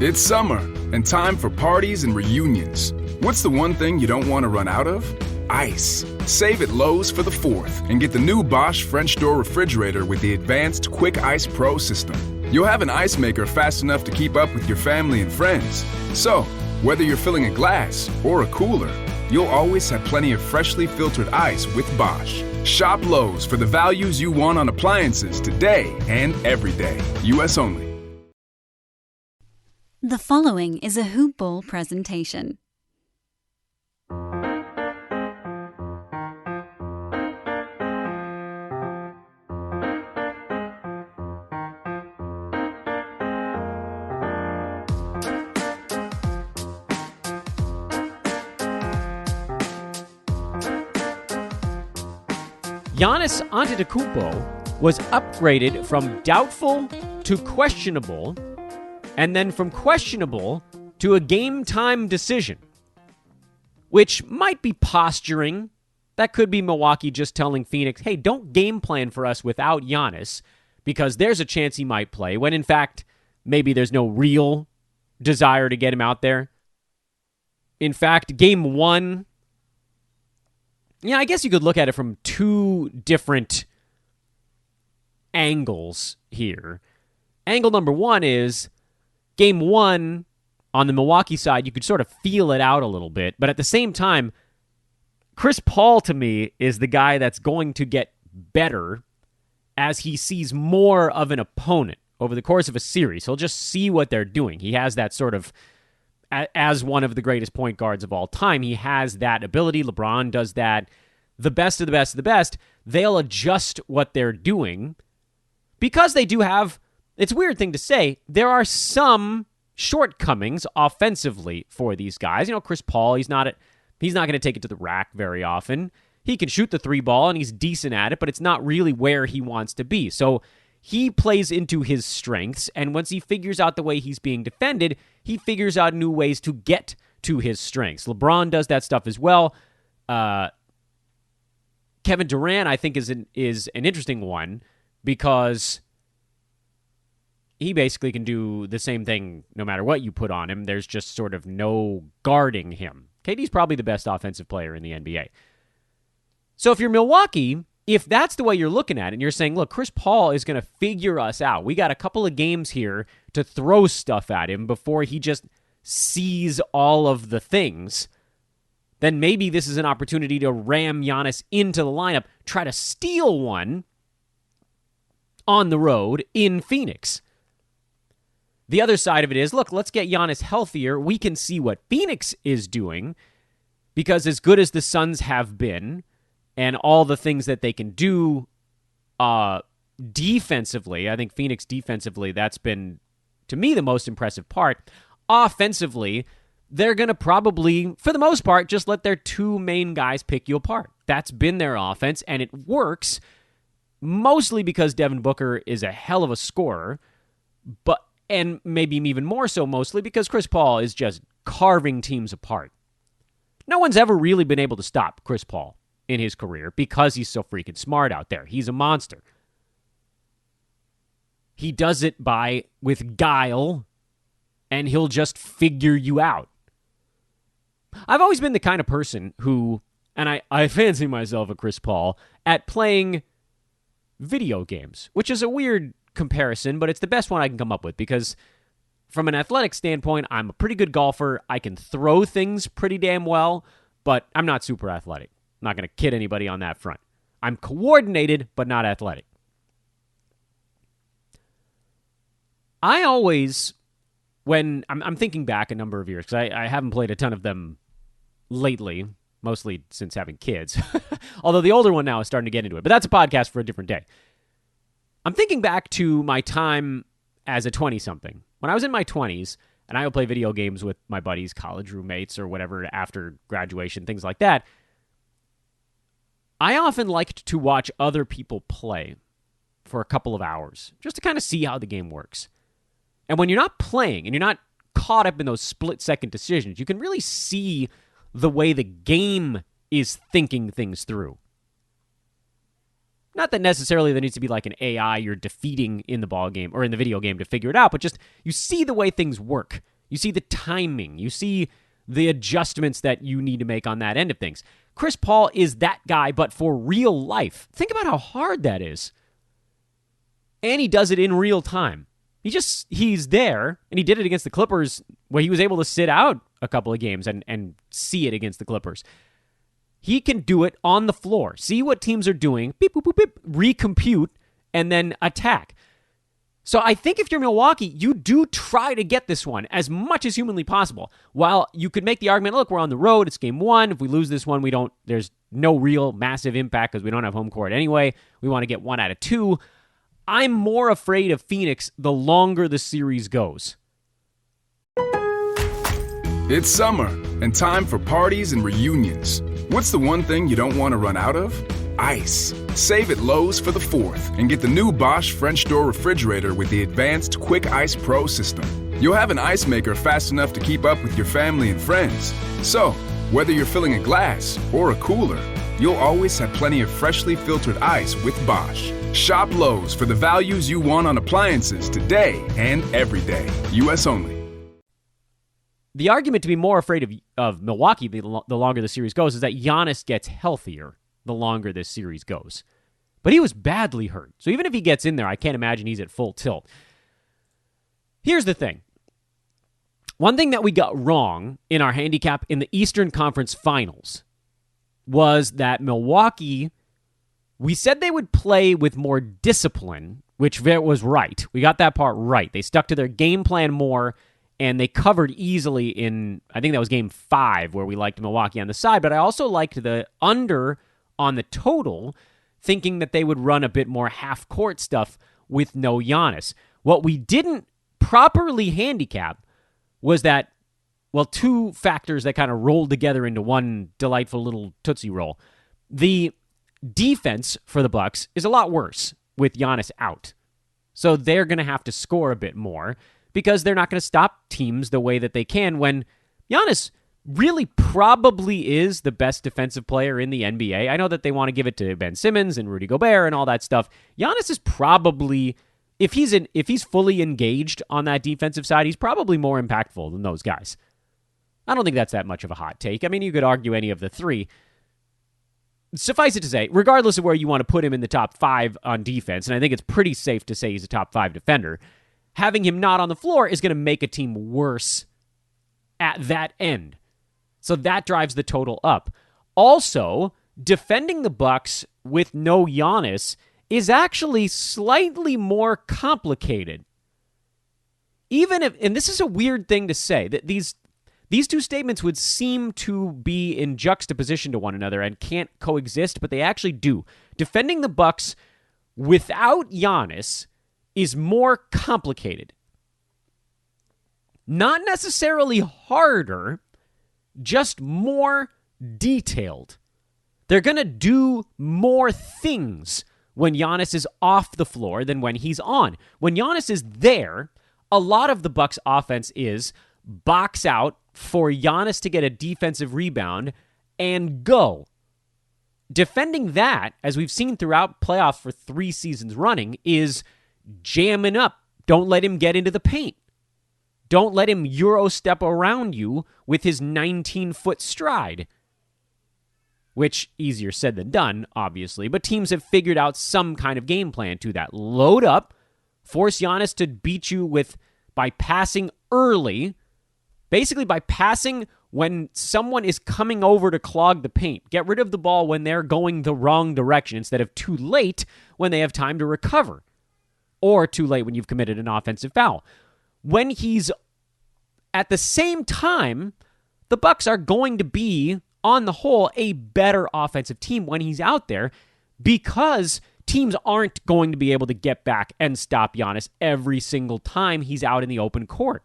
It's summer, and time for parties and reunions. What's the one thing you don't want to run out of? Ice. Save at Lowe's for the 4th and get the new Bosch French door refrigerator with the advanced Quick Ice Pro system. You'll have an ice maker fast enough to keep up with your family and friends. So, whether you're filling a glass or a cooler, you'll always have plenty of freshly filtered ice with Bosch. Shop Lowe's for the values you want on appliances today and every day. U.S. only. The following is a Hoop Ball presentation. Giannis Antetokounmpo was upgraded from doubtful to questionable, and then from questionable to a game-time decision, which might be posturing. That could be Milwaukee just telling Phoenix, hey, don't game plan for us without Giannis, because there's a chance he might play, when in fact, maybe there's no real desire to get him out there. In fact, game one, I guess you could look at it from two different angles here. Angle number one is, game one, on the Milwaukee side, you could sort of feel it out a little bit. But at the same time, Chris Paul, to me, is the guy that's going to get better as he sees more of an opponent over the course of a series. He'll just see what they're doing. He has that sort of, as one of the greatest point guards of all time, he has that ability. LeBron does that. The best of the best of the best, they'll adjust what they're doing because they do have, it's a weird thing to say, there are some shortcomings offensively for these guys. Chris Paul, he's not going to take it to the rack very often. He can shoot the three ball, and he's decent at it, but it's not really where he wants to be. So he plays into his strengths, and once he figures out the way he's being defended, he figures out new ways to get to his strengths. LeBron does that stuff as well. Kevin Durant, I think, is an interesting one because he basically can do the same thing no matter what you put on him. There's just sort of no guarding him. KD's probably the best offensive player in the NBA. So if you're Milwaukee, if that's the way you're looking at it, and you're saying, look, Chris Paul is going to figure us out. We got a couple of games here to throw stuff at him before he just sees all of the things, then maybe this is an opportunity to ram Giannis into the lineup, try to steal one on the road in Phoenix. The other side of it is, look, let's get Giannis healthier. We can see what Phoenix is doing, because as good as the Suns have been and all the things that they can do defensively, I think Phoenix defensively, that's been, to me, the most impressive part. Offensively, they're going to probably, for the most part, just let their two main guys pick you apart. That's been their offense, and it works mostly because Devin Booker is a hell of a scorer, and maybe even more so mostly because Chris Paul is just carving teams apart. No one's ever really been able to stop Chris Paul in his career because he's so freaking smart out there. He's a monster. He does it with guile, and he'll just figure you out. I've always been the kind of person who, and I fancy myself a Chris Paul, at playing video games, which is a weird comparison, but it's the best one I can come up with because from an athletic standpoint, I'm a pretty good golfer. I can throw things pretty damn well, but I'm not super athletic. I'm not going to kid anybody on that front. I'm coordinated, but not athletic. I always, when I'm thinking back a number of years, because I haven't played a ton of them lately, mostly since having kids, although the older one now is starting to get into it, but that's a podcast for a different day. I'm thinking back to my time as a 20-something. When I was in my 20s, and I would play video games with my buddies, college roommates, or whatever after graduation, things like that, I often liked to watch other people play for a couple of hours, just to kind of see how the game works. And when you're not playing, and you're not caught up in those split-second decisions, you can really see the way the game is thinking things through. Not that necessarily there needs to be like an AI you're defeating in the ball game or in the video game to figure it out, but just you see the way things work. You see the timing. You see the adjustments that you need to make on that end of things. Chris Paul is that guy, but for real life. Think about how hard that is. And he does it in real time. He's there, and he did it against the Clippers where he was able to sit out a couple of games and see it against the Clippers. He can do it on the floor. See what teams are doing, beep, boop, boop, beep, recompute, and then attack. So I think if you're Milwaukee, you do try to get this one as much as humanly possible. While you could make the argument, look, we're on the road, it's game one. If we lose this one, there's no real massive impact because we don't have home court anyway. We want to get 1 out of 2. I'm more afraid of Phoenix the longer the series goes. It's summer and time for parties and reunions. What's the one thing you don't want to run out of? Ice. Save at Lowe's for the 4th and get the new Bosch French door refrigerator with the advanced Quick Ice Pro system. You'll have an ice maker fast enough to keep up with your family and friends. So, whether you're filling a glass or a cooler, you'll always have plenty of freshly filtered ice with Bosch. Shop Lowe's for the values you want on appliances today and every day. U.S. only. The argument to be more afraid of Milwaukee the longer the series goes is that Giannis gets healthier the longer this series goes. But he was badly hurt. So even if he gets in there, I can't imagine he's at full tilt. Here's the thing. One thing that we got wrong in our handicap in the Eastern Conference Finals was that Milwaukee, we said they would play with more discipline, which was right. We got that part right. They stuck to their game plan more, and they covered easily in, I think that was game 5, where we liked Milwaukee on the side, but I also liked the under on the total, thinking that they would run a bit more half-court stuff with no Giannis. What we didn't properly handicap was that, well, 2 factors that kind of rolled together into one delightful little Tootsie Roll. The defense for the Bucks is a lot worse with Giannis out. So they're going to have to score a bit more because they're not going to stop teams the way that they can when Giannis really probably is the best defensive player in the NBA. I know that they want to give it to Ben Simmons and Rudy Gobert and all that stuff. Giannis is probably, if he's fully engaged on that defensive side, he's probably more impactful than those guys. I don't think that's that much of a hot take. I mean, you could argue any of the 3. Suffice it to say, regardless of where you want to put him in the top 5 on defense, and I think it's pretty safe to say he's a top 5 defender, having him not on the floor is going to make a team worse at that end. So that drives the total up. Also, defending the Bucks with no Giannis is actually slightly more complicated. Even if, and this is a weird thing to say, that these 2 statements would seem to be in juxtaposition to one another and can't coexist, but they actually do. Defending the Bucks without Giannis is more complicated. Not necessarily harder, just more detailed. They're going to do more things when Giannis is off the floor than when he's on. When Giannis is there, a lot of the Bucks' offense is box out for Giannis to get a defensive rebound and go. Defending that, as we've seen throughout playoffs for 3 seasons running, is jamming up. Don't let him get into the paint. Don't let him Euro step around you with his 19-foot stride. Which, easier said than done, obviously, but teams have figured out some kind of game plan to that. Load up, force Giannis to beat you by passing early, basically by passing when someone is coming over to clog the paint. Get rid of the ball when they're going the wrong direction instead of too late when they have time to recover. Or too late when you've committed an offensive foul. When he's at the same time, the Bucks are going to be, on the whole, a better offensive team when he's out there because teams aren't going to be able to get back and stop Giannis every single time he's out in the open court.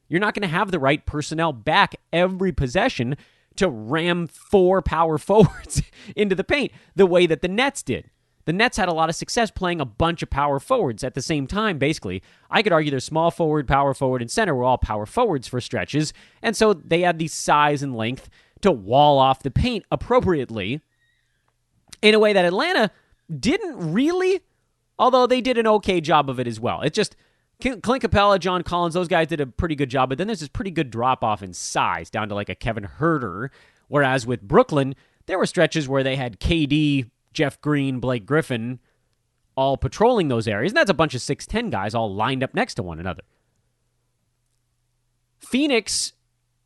You're not going to have the right personnel back every possession to ram 4 power forwards into the paint the way that the Nets did. The Nets had a lot of success playing a bunch of power forwards at the same time, basically. I could argue their small forward, power forward, and center were all power forwards for stretches, and so they had the size and length to wall off the paint appropriately in a way that Atlanta didn't really, although they did an okay job of it as well. It's just Clint Capella, John Collins, those guys did a pretty good job, but then there's this pretty good drop-off in size down to like a Kevin Huerter, whereas with Brooklyn, there were stretches where they had KD, Jeff Green, Blake Griffin all patrolling those areas, and that's a bunch of 6'10 guys all lined up next to one another. Phoenix,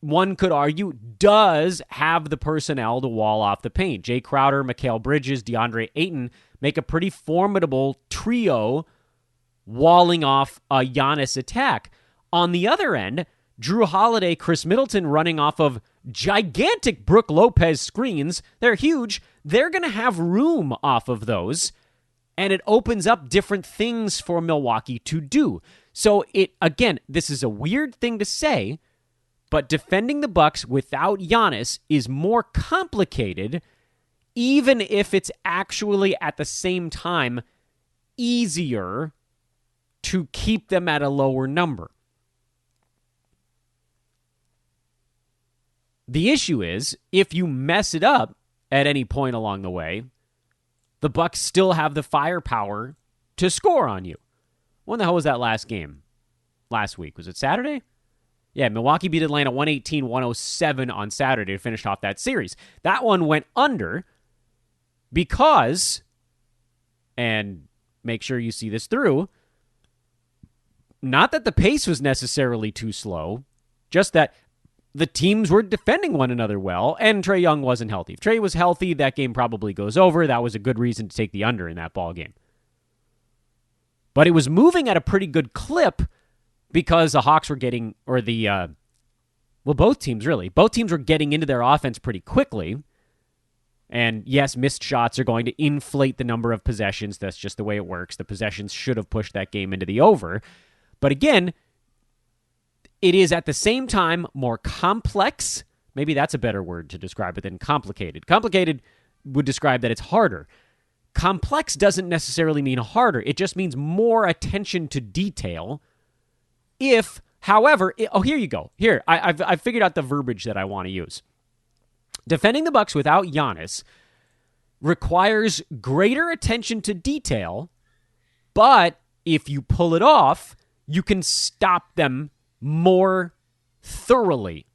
one could argue, does have the personnel to wall off the paint. Jay Crowder, Mikal Bridges, DeAndre Ayton make a pretty formidable trio walling off a Giannis attack. On the other end, Drew Holiday, Chris Middleton running off of gigantic Brook Lopez screens. They're huge. They're going to have room off of those, and it opens up different things for Milwaukee to do. So again, this is a weird thing to say, but defending the Bucks without Giannis is more complicated, even if it's actually at the same time easier to keep them at a lower number. The issue is, if you mess it up at any point along the way, the Bucks still have the firepower to score on you. When the hell was that last game? Last week. Was it Saturday? Yeah, Milwaukee beat Atlanta 118-107 on Saturday to finish off that series. That one went under because, and make sure you see this through, not that the pace was necessarily too slow, just that the teams were defending one another well, and Trae Young wasn't healthy. If Trae was healthy, that game probably goes over. That was a good reason to take the under in that ball game. But it was moving at a pretty good clip because the Hawks were getting, both teams really. Both teams were getting into their offense pretty quickly. And yes, missed shots are going to inflate the number of possessions. That's just the way it works. The possessions should have pushed that game into the over. But again, it is at the same time more complex. Maybe that's a better word to describe it than complicated. Complicated would describe that it's harder. Complex doesn't necessarily mean harder. It just means more attention to detail. However, here you go. Here, I've figured out the verbiage that I want to use. Defending the Bucks without Giannis requires greater attention to detail, but if you pull it off, you can stop them more thoroughly.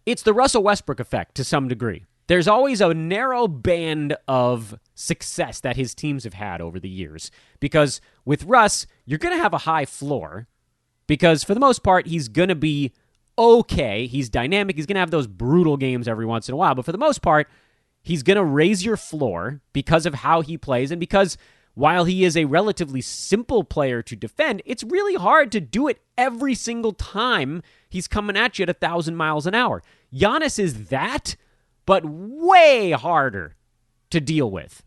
It's the Russell Westbrook effect to some degree. There's always a narrow band of success that his teams have had over the years. Because with Russ, you're going to have a high floor. Because for the most part, he's going to be okay. He's dynamic. He's going to have those brutal games every once in a while. But for the most part, he's going to raise your floor because of how he plays. And because while he is a relatively simple player to defend, it's really hard to do it every single time he's coming at you at 1,000 miles an hour. Giannis is that, but way harder to deal with.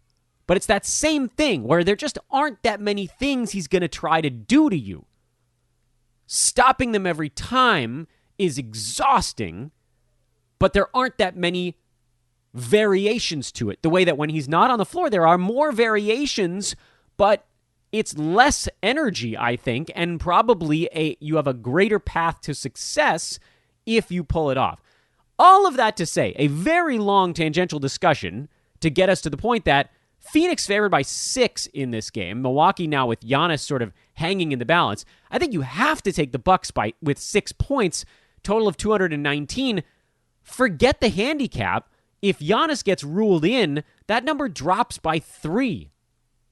But it's that same thing where there just aren't that many things he's going to try to do to you. Stopping them every time is exhausting, but there aren't that many variations to it. The way that when he's not on the floor, there are more variations, but it's less energy, I think, and probably you have a greater path to success if you pull it off. All of that to say, a very long tangential discussion to get us to the point that Phoenix favored by 6 in this game. Milwaukee now with Giannis sort of hanging in the balance. I think you have to take the Bucks with 6 points, total of 219. Forget the handicap. If Giannis gets ruled in, that number drops by 3,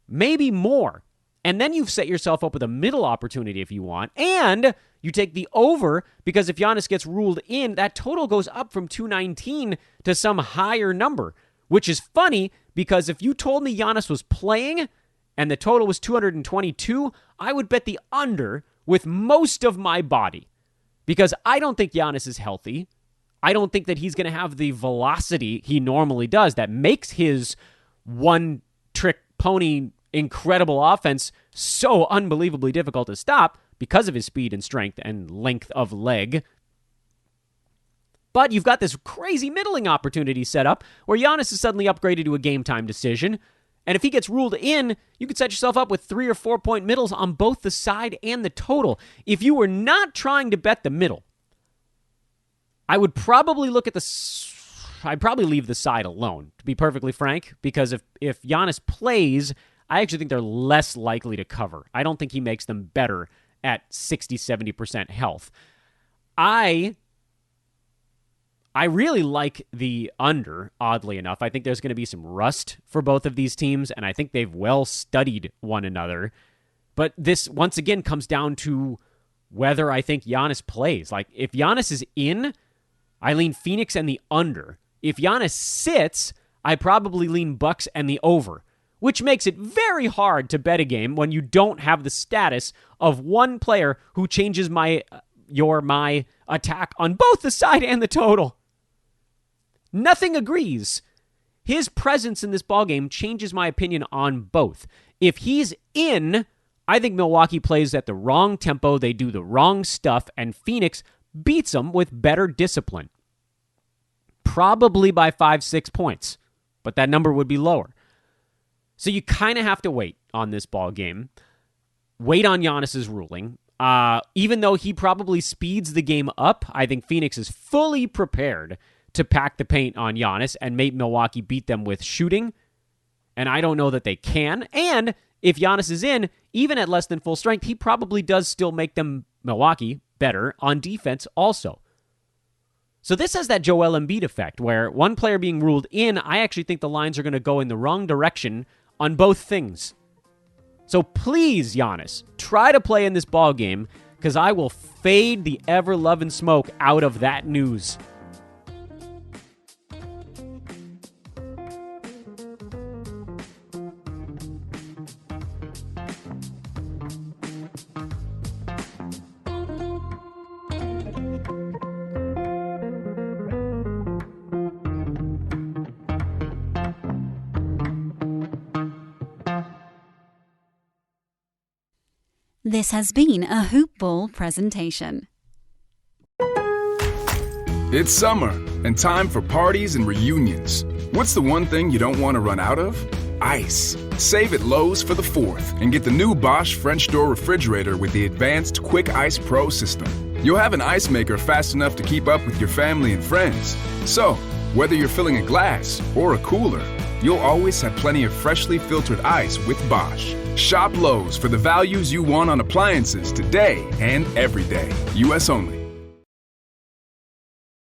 maybe more. And then you've set yourself up with a middle opportunity if you want. And you take the over because if Giannis gets ruled in, that total goes up from 219 to some higher number, which is funny because if you told me Giannis was playing and the total was 222, I would bet the under with most of my body because I don't think Giannis is healthy. I don't think that he's going to have the velocity he normally does that makes his one-trick pony incredible offense so unbelievably difficult to stop because of his speed and strength and length of leg. But you've got this crazy middling opportunity set up where Giannis is suddenly upgraded to a game-time decision. And if he gets ruled in, you could set yourself up with 3 or 4 point middles on both the side and the total. If you were not trying to bet the middle, I would probably look at the I'd probably leave the side alone, to be perfectly frank, because if Giannis plays, I actually think they're less likely to cover. I don't think he makes them better at 60, 70% health. I really like the under, oddly enough. I think there's going to be some rust for both of these teams, and I think they've well studied one another. But this, once again, comes down to whether I think Giannis plays. Like, if Giannis is in, I lean Phoenix and the under. If Giannis sits, I probably lean Bucks and the over, which makes it very hard to bet a game when you don't have the status of one player who changes my attack on both the side and the total. Nothing agrees. His presence in this ballgame changes my opinion on both. If he's in, I think Milwaukee plays at the wrong tempo, they do the wrong stuff, and Phoenix beats them with better discipline. Probably by 5-6 points, but that number would be lower. So you kind of have to wait on this ball game. Wait on Giannis's ruling. Even though he probably speeds the game up, I think Phoenix is fully prepared to pack the paint on Giannis and make Milwaukee beat them with shooting. And I don't know that they can. And if Giannis is in, even at less than full strength, he probably does still make them, Milwaukee, better on defense also. So this has that Joel Embiid effect, where one player being ruled in, I actually think the lines are going to go in the wrong direction on both things. So please, Giannis, try to play in this ball game, because I will fade the ever-loving smoke out of that news. This has been a Hoop Ball presentation. It's summer and time for parties and reunions. What's the one thing you don't want to run out of? Ice. Save at Lowe's for the 4th and get the new Bosch French door refrigerator with the advanced Quick Ice Pro system. You'll have an ice maker fast enough to keep up with your family and friends. So, whether you're filling a glass or a cooler, you'll always have plenty of freshly filtered ice with Bosch. Shop Lowe's for the values you want on appliances today and every day. U.S. only.